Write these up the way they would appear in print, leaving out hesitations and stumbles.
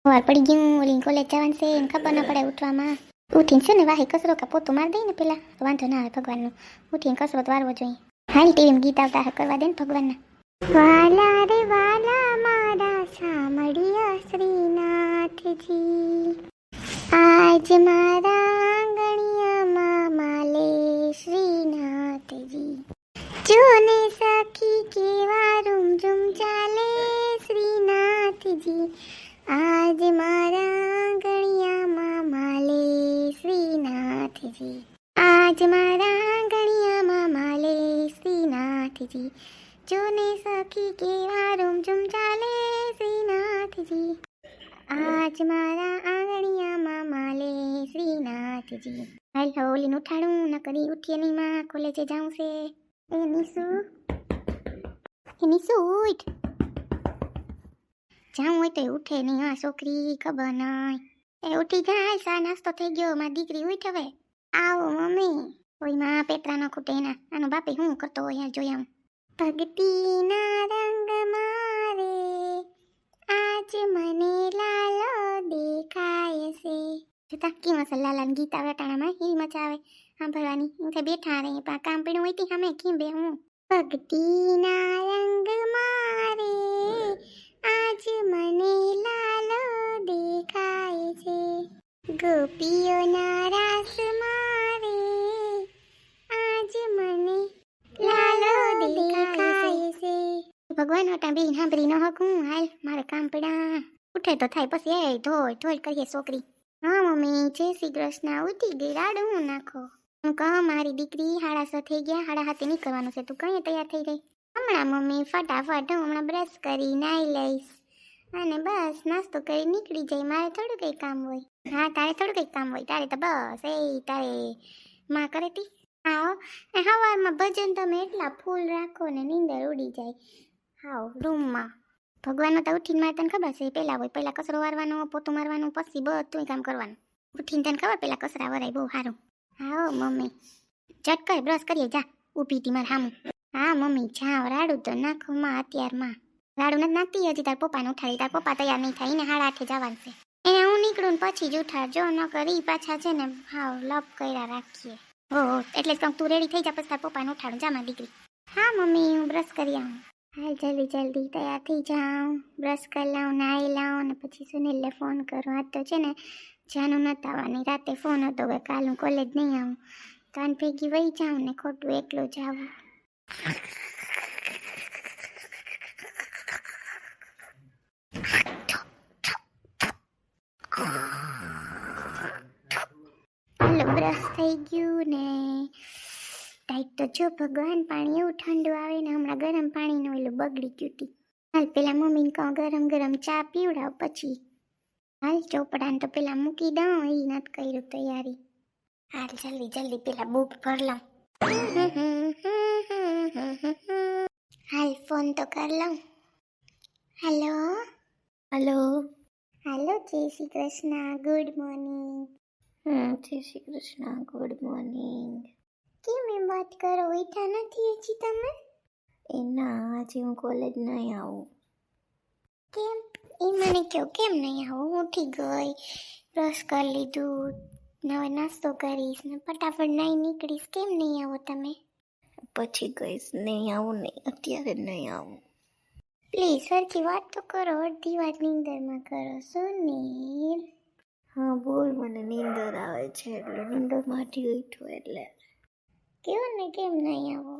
વાર પડી ગયું ઓલી કોલેજ જવાનું છે એને ખબર ન પડે ઉઠવામાં. ઉઠીને છે ને વાહી કસરો કા પોતું મારી દઈ ને પેલા વાંધો ના આવે ભગવાનનું. ઉઠીને કસરત વારવો જોઈએ. હાલ ટીવીમાં ગીત આવતા કરવા દે ને ભગવાનના. વાલા રે વાલા મારા સામળિયા શ્રીનાથજી, આજ મારા આંગણિયામાં માલે શ્રીનાથજી. જોને સખી કેવા રૂમઝુમ ચાલે શ્રીનાથજી, આજ મારા આંગણિયામાં માલે શ્રીનાથજી, આજ મારા આંગણિયામાં માલે શ્રીનાથજી. જોને સખી કેવા રૂમઝુમ ચાલે શ્રીનાથજી, આજ મારા આંગણિયામાં માલે શ્રીનાથજી. હાલ હવે ઓલીને ઉઠાડું ન કરી ઉઠીએ નહીં માં, કોલેજે જાઉં છે. એ નીસુ ઉઠ. જાઉં હોય તો એ ઉઠે નહીં. હા છોકરી ખબર નહીં. એ ઉઠી જાય. સા નાસ્તો થઈ ગયો. મારી દીકરી ઉઠ હવે. આવો મમ્મી. ઓય માં પેટરા ન ખૂટે એના. આનો બાપે શું કરતો હોય જોયા હું. ભક્તિના રંગ મારે આજ મને લાલો દેખાય છે. જોતા કેમ હશે લાલાને ગીત આવે ટાણામાં હિલ મચાવે સાંભળવાની. હું બેઠા રહી પા કામ પીણું હોય સામે કેમ બે હું. ભક્તિના રંગ મારે આજ મને લાલો દેખાય છે, ગોપીઓના રાસ મારે આજ મને લાલો દેખાય છે. ભગવાન હોટા બેન સાંભળી ન હકું. હાલ મારે કામ પડ્યા. ઉઠે તો થાય પછી એ ધોઈ કરીએ છોકરી. હા મમ્મી જય શ્રી કૃષ્ણ. ઉઠી ગઈ રાડું નાખો. હું કહું મારી દીકરી 6:30 થઈ ગયા. 7:30 નીકળવાનું છે. તું કઈ તૈયાર થઈ ગઈ? હમણાં મમ્મી ફટાફટ હું હમણાં બ્રશ કરી નાઈ લઈશ અને બસ નાસ્તો કરી નીકળી જાય. મારે થોડું કંઈ કામ હોય. હા તારે થોડું કંઈક કામ હોય. તારે તો બસ એ તારે માં કરે તી. હા સવારમાં ભજન તમે એટલા ફૂલ રાખો ને નીંદર ઉડી જાય. હાવ રૂમમાં ભગવાનનો તો ઉઠીને મારે તને ખબર છે પહેલાં હોય. પહેલાં કચરો વારવાનો, પોતું મારવાનું, પછી બધું કામ કરવાનું. ઉઠીને તને ખબર પહેલાં કચરા વરાય બહુ સારું. હા મમ્મી ચટ કરે બ્રશ કરીએ જા. ઊભી હતી મારે સામું. હા મમ્મી જાઓ રાડું તો નાખો માં અત્યારમાં. રાડું નથી નાખતી હજી તાર પપ્પાને ઉઠાડી. તાર પપ્પા તૈયાર નહીં થાય. એને 8:30 જવાનું છે. એને હું નીકળું ને પછી જ ઉઠાડજો. ન કરી પાછા છે ને હાવ લપ કર્યા રાખીએ. ઓહો એટલે જ કહું તું રેડી થઈ જા પછી તાર પપ્પાને ઉઠાડું. જા મારી દીકરી. હા મમ્મી હું બ્રશ કરી આવું. હાલ જલ્દી જલ્દી તૈયાર થઈ જાઉં. બ્રશ કરી લાવું, નાહી લાવું ને પછી સુનિલને ફોન કરું. આજ તો છે ને જાનું નથી આવવાની. રાતે ફોન હતો કે કાલ હું કોલેજ નહીં આવું. તો આને ભેગી વહી જાઉં ને ખોટું એકલું જ આવું. હાલો બ્રશ થઈ ગયું ને ટાઈટ તો જો ભગવાન પાણી એવું ઠંડુ આવે ને હમણાં ગરમ પાણીનું ઓલું બગડી ગયું હતું. હાલ પેલા મમ્મીને કહું ગરમ ગરમ ચા પીવડાવ પછી. હાલ ચોપડાને તો પેલા મૂકી દઉં. એ નથી કર્યું તૈયારી. હાલ જલ્દી જલ્દી પેલા બુક ભર લઉં. હાલ ફોન તો કર લઉં. Hello hello. હાલો જય શ્રી કૃષ્ણ. Good morning. જય શ્રી કૃષ્ણ. Good morning. કેમ એમ વાત કરો? ઉઠ્યા નથી હજી તમે? એ ના આજે હું કોલેજ નહીં આવું. કેમ? એ મને કહો કેમ નહીં આવું? હું ઉઠી ગઈ, બ્રશ કરી લીધું, હવે નાસ્તો કરીશ ને ફટાફટ નાઈ નીકળીશ. કેમ નહીં આવો તમે? પછી કહીશ નહીં આવું. નહીં અત્યારે નહીં આવું. પ્લીઝ સરખી વાત તો કરો. અડધી વાત નીંદરમાં કરો. સુનિલ હા બોલ. મને નીંદર આવે છે એટલે નીંદરમાંથી ઉઠ્યો એટલે. કેવો ને કેમ નહીં આવો?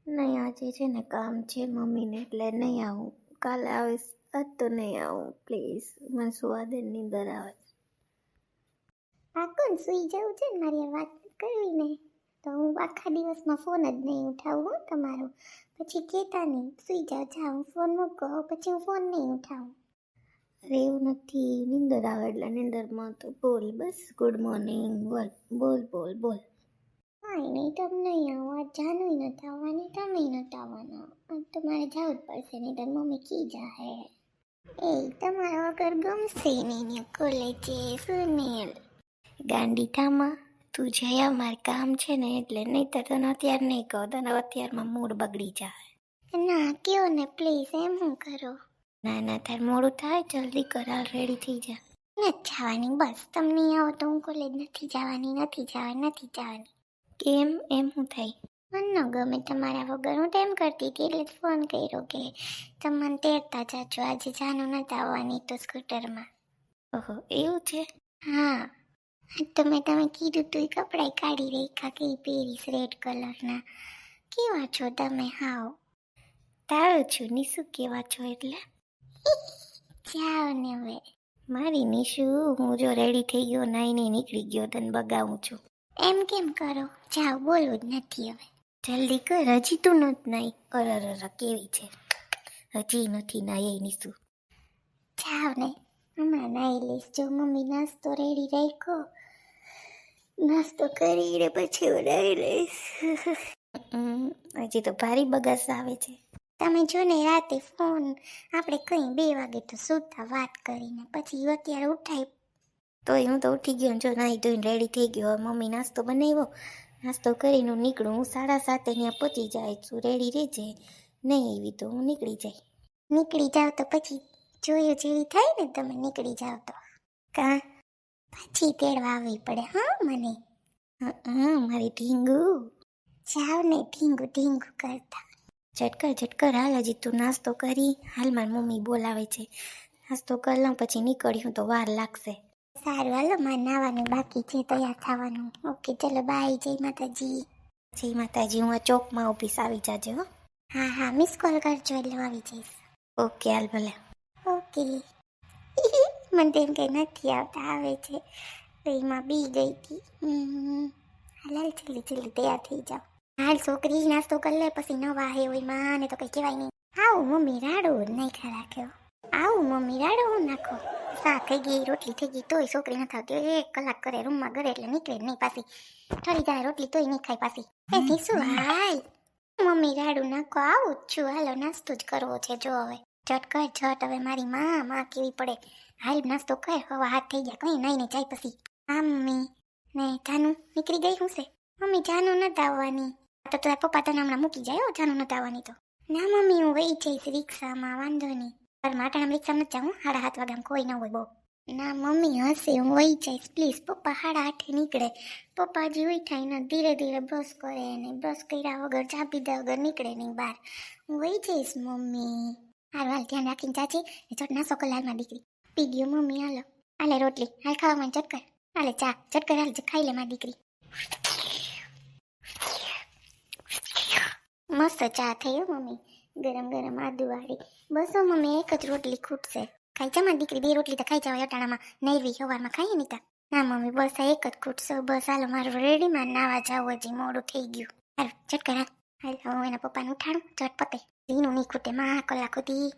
નહીં આજે છે ને કામ છે મમ્મીને એટલે નહીં આવું. કાલે આવીશ. આજ તો નહીં આવું પ્લીઝ. મને સુવા દે, નીંદર આવે. પાકું સુઈ જવું છે ને મારી વાત કરવી ને તો હું આખા દિવસમાં ફોન જ નહીં ઉઠાવું તમારો. પછી કહેતા નહીં સુઈ જાઓ. જા હું ફોન મૂકો પછી હું ફોન નહીં ઉઠાવું. અરે એવું નથી. નીંદર આવે એટલે નીંદરમાં તો બોલ બસ. ગુડ મોર્નિંગ બોલ બોલ બોલ બોલ. કાંઈ નહીં તમે નહીં આવો. આજ જાનું નથી આવવાની, તમે નથી આવવાના. આજ તો મારે જવું જ પડશે નહીં તો મમ્મી કી જાહે. એ તમારા વગર ગમશે નહીં ને કોલેજે. સુનિલ ગાંડી થામાં તું જયા. મારે કામ છે ને એટલે નહીં તો તને અત્યારે નહીં કહો. તને અત્યારમાં મૂડ બગડી જાય. ના કયો ને પ્લીઝ. એમ હું કરો? ના ના તાર મોડું થાય, જલ્દી કર, હાલ રેડી થઈ જા. નથી જવાની, બસ તમને આવો તો હું કોલેજ નથી જવાની. કેમ, એમ શું થાય? મને ન ગમે તમારા વગર. હું તો એમ કરતી હતી એટલે જ ફોન કર્યો કે તમને તેડતા જાજો. આજે જાનું નથી આવવાની તો સ્કૂટરમાં. ઓહો, એવું છે? હા, તમે કીધું તું એ કપડાં કાઢી રાખ્યા કે ઈ પહેરીશ રેડ કલરના. કેવા છો તમે? હાવ તારું છું નીસુ કેવા છો એટલે? જાઓ ને હવે. મારી નીશુ, હું જો રેડી થઈ ગયો, નાઈને નીકળી ગયો, તને બગાવું છું. એમ કેમ કરો? જાઓ, બોલવું જ નથી હવે. જલ્દી કર, હજી તું નથી નાઈ. અરર કેવી છે, હજી નથી નાઈ નીસુ. જાઓ ને, હમણાં નાઈ લઈશ. જો મમ્મી નાસ્તો રેડી રાખ્યો, નાસ્તો કરીને પછી હું નાઈ લઈશ. હજી તો ભારી બગાસ આવે છે. તમે જો ને રાતે ફોન આપણે કઈ 2 વાગે તો સૂતા વાત કરીને, પછી અત્યારે ઉઠાય. તોય હું તો ઉઠી ગયો, જો નાઈ ધોઈને રેડી થઈ ગયો. મમ્મી નાસ્તો બનાવ્યો, નાસ્તો કરીને હું નીકળું. હું 7:30 ત્યાં પહોંચી જાય છું. રેડી રહેજે, નહીં એવી તો હું નીકળી જાય. નીકળી જાવ તો પછી જોયું જેવી થાય ને. તમે નીકળી જાવ તો કાં પછી તેડવા આવવી પડે. હા મને. હા મારી ઢીંગુ. જાવ ને ઢીંગુ કરતા. ઝટકર હાલ, હજી તું નાસ્તો કરી હાલ. મારી મમ્મી બોલાવે છે, નાસ્તો કરી લઉં પછી નીકળ્યું તો વાર લાગશે. સારું હાલો, મારે નાવાનું બાકી છે, તૈયાર થવાનું. ઓકે ચલો બાય. જય માતાજી. જય માતાજી. હું આ ચોકમાં ઓફિસ આવી જાજે હો. હા મિસ કોલ કરજો એટલે આવી જઈશ. ઓકે હાલ ભલે. ઓકે. મને તેમ કંઈ નથી આવતા, આવે છે તો એમાં બી ગઈ હતી. હાલ જલ્દી તૈયાર થઈ જાઓ. હાલ છોકરી નાસ્તો કરી લે, પછી નવા હે હોય માં ને તો કઈ કહેવાય નહીં. આવું મમ્મી રાડો નાખ્યા રાખ્યો. આવું મમ્મી રાડો નાખો. શાક થઈ ગઈ, રોટલી થઈ ગઈ, તોય છોકરી નથી આવતી. 1 કલાક કરે રૂમમાં ઘરે એટલે નીકળે નહીં પાછી. ઠરી જાય રોટલી તોય નહીં ખાય પાછી. એથી શું હાય મમ્મી રાડુ નાખો. આવું જ છું. હાલો નાસ્તો જ કરવો છે. જો હવે ઝટ હવે મારી માં કેવી પડે. હાલ નાસ્તો કર, હવે હાથ થઈ ગયા કઈ નહીં ને જાય પછી. હા મમ્મી ને જાનું નીકળી ગઈ. શું છે મમ્મી? જાનું નથી આવવાની તો તારા પપ્પા તને હમણાં મૂકી જાય. જાનું નથી આવવાની તો. ના મમ્મી હું વહી જઈશ રિક્ષામાં, વાંધો નહીં. માટાના રિક્ષામાં નથી જાઉં. 7:30 વાગ્યામાં કોઈ ન હોય બહુ. ના મમ્મી હશે, હું વહી જઈશ પ્લીઝ. પપ્પા 8:30 નીકળે. પપ્પા હજી ઉઠાય ને ધીરે ધીરે બ્રશ કરે ને બ્રશ કર્યા વગર ચા પીધા વગર નીકળે નહીં બહાર. હું વહી જઈશ મમ્મી. હાલ ધ્યાન રાખીને ચાચી ચટ નાસો કર. હાલમાં દીકરી પી ગયો મમ્મી. હાલે રોટલી હાલ ખાવામાં ચટકર. હાલે ચા ચટકર હાલ ખાઈ લે મારી દીકરી. મસ્ત ચા થઈ મમ્મી, ગરમ ગરમ આદુવાળી. બસ મમ્મી એક જ રોટલી ખૂટશે. ખાઈ જા મારી દીકરી, 2 રોટલી તો ખાઈ જાવ અટાણામાં. નૈરવી સવારમાં ખાઈએ નહીં તા. ના મમ્મી બસ આ એક જ ખૂટશે. બસ હાલો મારું રેડીમાં નાવા જાવ, હજી મોડું થઈ ગયું. હાલ ચટકર હાલ. હું એના પપ્પાને ઉઠાડું ચટપતે. ધીનું નહીં ખૂટે માં કલાક સુધી.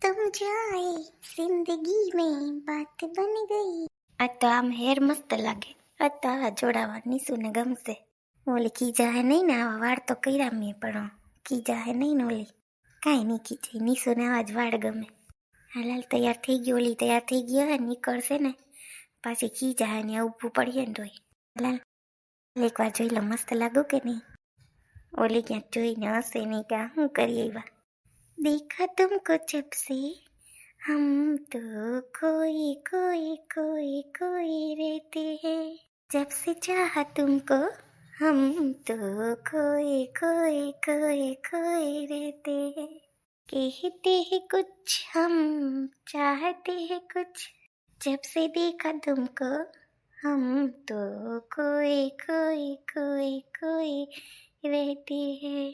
તુમ જાએ જિંદગી મેં બાત બન ગઈ. આ તો આમ હેર મસ્ત લાગે. આ તો આવા જોડાવા નીસુને ગમશે. ઓલી ખીજા હે નહીં ને, આવા વાળ તો કર્યા મેં, પણ ખીજા હે નહીં ને ઓલી કાંઈ નહીં ખીજાય. નીસુને આવા જ વાળ ગમે. હાલ તૈયાર થઈ ગઈ. ઓલી તૈયાર થઈ ગઈ હે, નીકળશે ને પાછી ખીજા હે ને ઊભું પડીએ ને તોય. હાલ એકવાર જોઈ લો મસ્ત લાગુ કે નહીં. ઓલી ક્યાંક જોઈને હશે નહીં કે શું કરીએ એવા. देखा तुमको जब से हम तो कोई कोई कोई कोई रहते हैं, जब से चाहा तुमको हम तो कोई कोई कोई कोई रहते हैं, कहते हैं कुछ हम चाहते हैं कुछ, जब से देखा तुमको हम तो कोई कोई कोई कोई रहते हैं.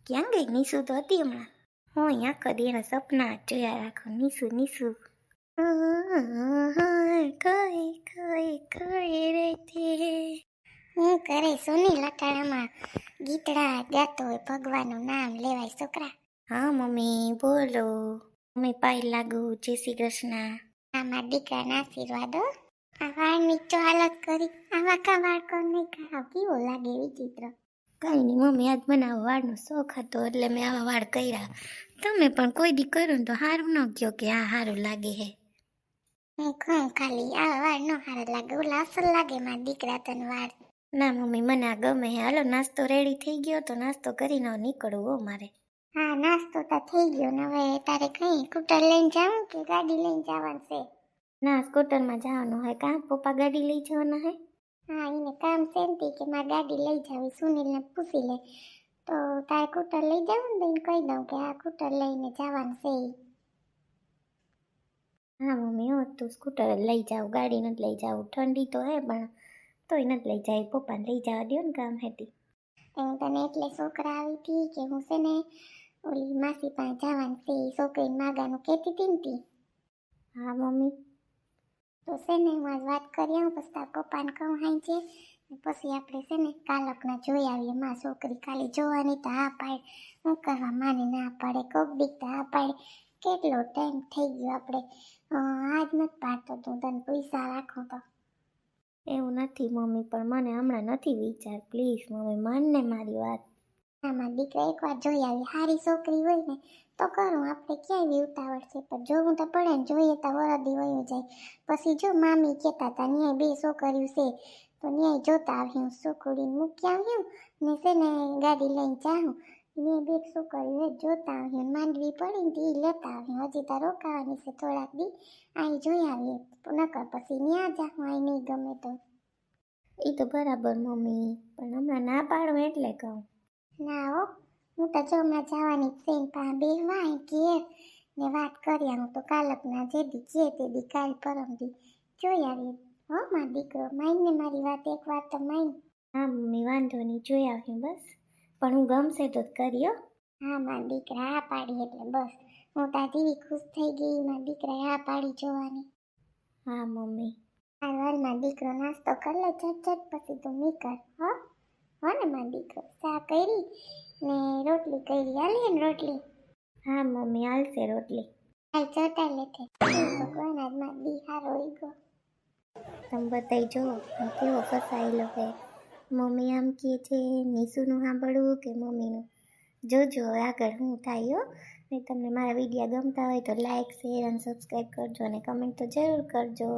ક્યાં ગઈ નીસુ તો હતી હમણાં. હું અહીંયા કદી એના સપના જોયા રાખો. નીસુ કોઈ કોઈ કોઈ રહેતે હે. હું કરે સોની લટાણામાં ગીતડા ગાતો હોય, ભગવાનનું નામ લેવાય છોકરા. હા મમ્મી બોલો. મમ્મી પાય લાગુ. જય શ્રી કૃષ્ણ. આમાં દીકરાના આશીર્વાદ. આ વાળની તો હાલત કરી. આવા કા વાળ નહીં ખાવ, કેવો લાગે વિચિત્ર. કઈ નહીં મમ્મી, આજ મને આવા વાળનો શોખ હતો એટલે મેં આવા વાળ કર્યા. તમે પણ કોઈ દી કરો ને તો સારું ન કહો કે આ સારું લાગે હે. હું કહું ખાલી આવા વાળ નો સારા લાગે, ઓલા અસલ લાગે મારા દીકરા તને વાળ. ના મમ્મી મને આ ગમે હે. હાલો નાસ્તો રેડી થઈ ગયો તો નાસ્તો કરીને નીકળવું હો મારે. હા નાસ્તો તો થઈ ગયો ને હવે તારે કઈ સ્કૂટર લઈને જાવું કે ગાડી લઈને જવાનું છે? ના, સ્કૂટરમાં જવાનું હોય. કાં પપ્પા ગાડી લઈ જવાના હે? હા એને કામ છે ને કે મારે ગાડી લઈ જાવી, સુનિલને પૂછી લે તો તારે સ્કૂટર લઈ જવું ને તો કહી દઉં કે આ સ્કૂટર લઈને જવાનું છે ઈ. હા મમ્મી, હો તું સ્કૂટર જ લઈ જાવ, ગાડી નથી લઈ જાવ. ઠંડી તો હે પણ તોય નથી લઈ જાય. પપ્પાને લઈ જવા દો ને કામ હેતી. હું તને એટલે છોકરા આવી હતી કે હું છે ને ઓલી માસી પાસે જવાનું છે ઈ છોકરીને માગાનું કહેતી હતી ને તી. હા મમ્મી. તો છે ને હું આજ વાત કરી આવું પછી તાર પપ્પાને કહું હાઈ છે પછી આપણે છે ને કાલકના જોઈ આવીએ. માં છોકરી ખાલી જોવાની તો હા પાડે, હું કરવા માને ના પાડે, કોક દીક તો હા પાડે. કેટલો ટાઈમ થઈ ગયો આપણે આજ નથી પાડતો તું તને પૈસા રાખું તો. એવું નથી મમ્મી, પણ મને હમણાં નથી વિચાર. પ્લીઝ મમ્મી, માનને મારી વાત. આમાં દીકરા એકવાર જોઈ આવી, સારી છોકરી હોય ને તો કરું, આપણે ક્યાંય ઉતાવળ છે પણ જોવું તો પડે ને, જોઈએ તો વરદી વયું જાય. પછી જો મામી કહેતા હતા ન્યાય 2 છોકરીઓ છે તો ન્યાય જોતા આવ્યું, છોકરીને મૂકી આવ્યું ને છે ને ગાડી લઈને જાઉં ન્યાય 2 છોકરીઓ જોતા આવ્યું, માંડવી પડી ને એ લેતા આવ્યું. હજી તો રોકાવાની છે થોડાક દી, અહીં જોઈ આવીએ નકર પછી ન્યા જાઉં, અહીં નહીં ગમે તો. એ તો બરાબર મમ્મી, પણ હમણાં ના પાડો એટલે કહું. ના હો, હું તો જો હમણાં જવાની જ છે ને પા બેહવા કે ને વાત કરી આવું તો કાલકના જેદી કે તેદી કાલ પરમદી જોઈ આવીએ. હો મારો દીકરો, માઈને મારી વાત એકવાર તો માઈન. હા મમ્મી, વાંધો નહીં, જોઈ આવ્યું બસ. પણ હું ગમશે તો જ કરી હો. હા મારા દીકરા હા પાડી એટલે બસ હું તાર જેવી ખુશ થઈ ગઈ. મારા દીકરા હા પાડી જોવાની. હા મમ્મી. હાલ મારો દીકરો નાસ્તો કરી લે ઝટ પછી તું નીકળ. હો ને મારો દીકરો, ચા કરી ને રોટલી કરી, હાલી ને રોટલી? હા મમ્મી, હાલશે રોટલી. હાલ જતા લેતે ભગવાન આજ મારો દી હારો હોય ગયો. તમે બધાય જો કેવો ફસાયેલો હે. મમ્મી આમ કહે છે, નીસુનું સાંભળવું કે મમ્મીનું? જોજો હવે આગળ શું થાય હો. ને તમને મારા વિડીયો ગમતા હોય તો લાઈક, શેર અને સબસ્ક્રાઈબ કરજો અને કમેન્ટ તો જરૂર કરજો.